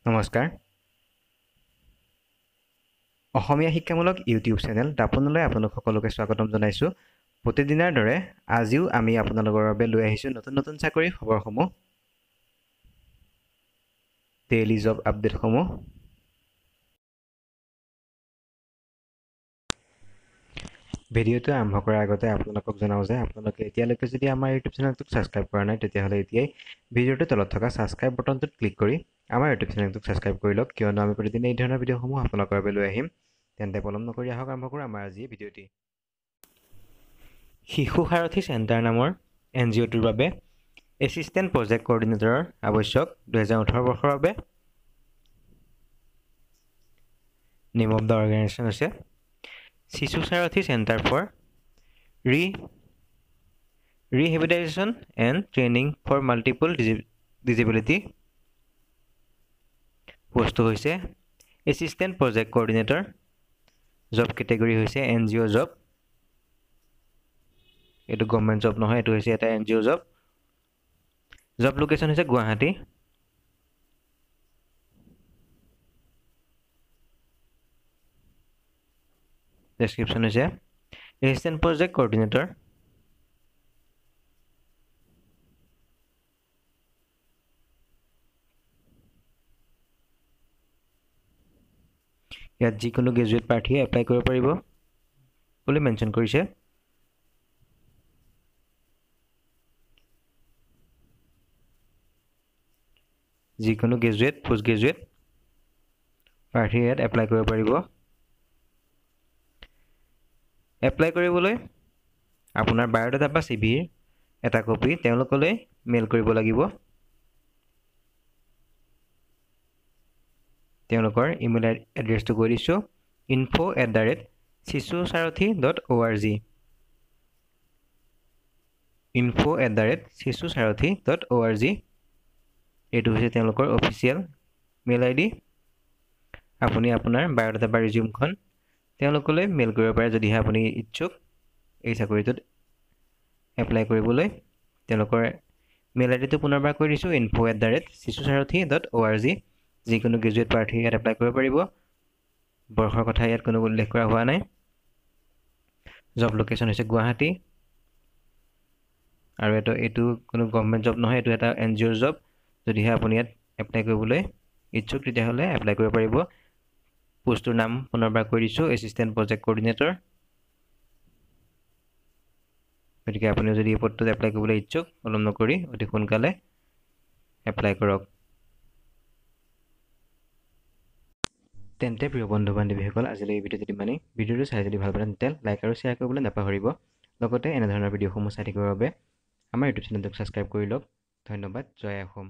নমস্কাৰ অসমীয়া শিক্ষামূলক YouTube channel দাপনলৈ আপোনালোক সকলোকে স্বাগতম জনাইছোঁ প্ৰতিদিনৰ দৰে আজিও আমি আপোনালোকৰ বাবে লৈ আহিছোঁ নতুন চাকৰি খবৰসমূহ ডেইলি জব আপডেটসমূহ ভিডিঅ'টো আৰম্ভ কৰাৰ আগতে আপোনালোকক জনাওঁ যে আপোনালোকে এতিয়ালৈকে যদি আমাৰ ইউটিউব চেনেলটোক ছাবস্ক্ৰাইব কৰা নাই তেতিয়াহ'লে এতিয়াই ভিডিঅ'টোৰ তলত থকা ছাবস্ক্ৰাইব বাটনটোত ক্লিক কৰি আমাৰ ইউটিউব চেনেলটোক ছাবস্ক্ৰাইব কৰি লওক কিয়নো আমি প্ৰতিদিনে এই ধৰণৰ ভিডিঅ'সমূহ আপোনালোকৰ বাবে লৈ আহিম তেন্তে পলম নকৰি আহক আৰম্ভ কৰোঁ আমাৰ আজি ভিডিঅ'টি শিশু সাৰথী চেণ্টাৰ নামৰ NGOটোৰ বাবে এছিষ্টেণ্ট প্ৰজেক্ট কোঅৰ্ডিনেটৰৰ আৱশ্যক 2018 বৰ্ষৰ বাবে নেম অফ দ্য অৰ্গেনাইজেশ্যন হৈছে Shishu Sarathi centre for rehabilitation and training for multiple disability পোষ্টটো হৈছে assistant project coordinator job category হৈছে NGO জব এইটো গভৰ্ণমেণ্ট জব নহয় এইটো হৈছে এটা NGO জব লোকেশ্যন হৈছে গুৱাহাটী ডেছক্ৰিপশ্যন হৈছে এছিষ্টেণ্ট প্ৰজেক্ট কোঅৰ্ডিনেটৰ ইয়াত যিকোনো গ্ৰেজুৱেট প্ৰাৰ্থীয়ে এপ্লাই কৰিব পাৰিব বুলি মেনশ্যন কৰিছে যিকোনো গ্ৰেজুৱেট পোষ্ট গ্ৰেজুৱেট প্ৰাৰ্থীয়ে ইয়াত এপ্লাই কৰিব পাৰিব এপ্লাই কৰিবলৈ আপোনাৰ বায়'ডাটা বা CVৰ এটা কপি তেওঁলোকলৈ মেইল কৰিব লাগিব তেওঁলোকৰ ইমেইল এড্ৰেছটো কৈ দিছোঁ info@sishusarothi.org info@sishusarothi.org এইটো হৈছে তেওঁলোকৰ অফিচিয়েল মেইল ID আপুনি আপোনাৰ বায়'ডাটা বা ৰিজিউমখন তেওঁলোকলৈ মেইল কৰিব পাৰে যদিহে আপুনি ইচ্ছুক এই চাকৰিটোত এপ্লাই কৰিবলৈ তেওঁলোকৰ মেইল IDটো পুনৰবাৰ কৈ দিছোঁ info@sishusarothi.org যিকোনো গ্ৰেজুৱেট প্ৰাৰ্থী ইয়াত এপ্লাই কৰিব পাৰিব বৰ্ষৰ কথা ইয়াত কোনো উল্লেখ কৰা হোৱা নাই জব লোকেশ্যন হৈছে গুৱাহাটী আৰু এইটো কোনো গভৰ্ণমেণ্ট জব নহয় এইটো এটা NGO জব যদিহে আপুনি ইয়াত এপ্লাই কৰিবলৈ ইচ্ছুক তেতিয়াহ'লে এপ্লাই কৰিব পাৰিব পোষ্টটোৰ নাম পুনৰবাৰ কৈ দিছোঁ এছিষ্টেণ্ট প্ৰজেক্ট কোঅৰ্ডিনেটৰ গতিকে আপুনি যদি এই পদটোত এপ্লাই কৰিবলৈ ইচ্ছুক পলম নকৰি অতি সোনকালে এপ্লাই কৰক তেন্তে প্ৰিয় বন্ধু বান্ধৱীসকল আজিলৈ এই ভিডিঅ'টো ইমানেই ভিডিঅ'টো চাই যদি ভাল পায় তেন্তে লাইক আৰু শ্বেয়াৰ কৰিবলৈ নাপাহৰিব লগতে এনেধৰণৰ ভিডিঅ'সমূহ চাই থাকিবৰ বাবে আমাৰ ইউটিউব চেনেলটোক ছাবস্ক্ৰাইব কৰি লওক ধন্যবাদ জয় অসম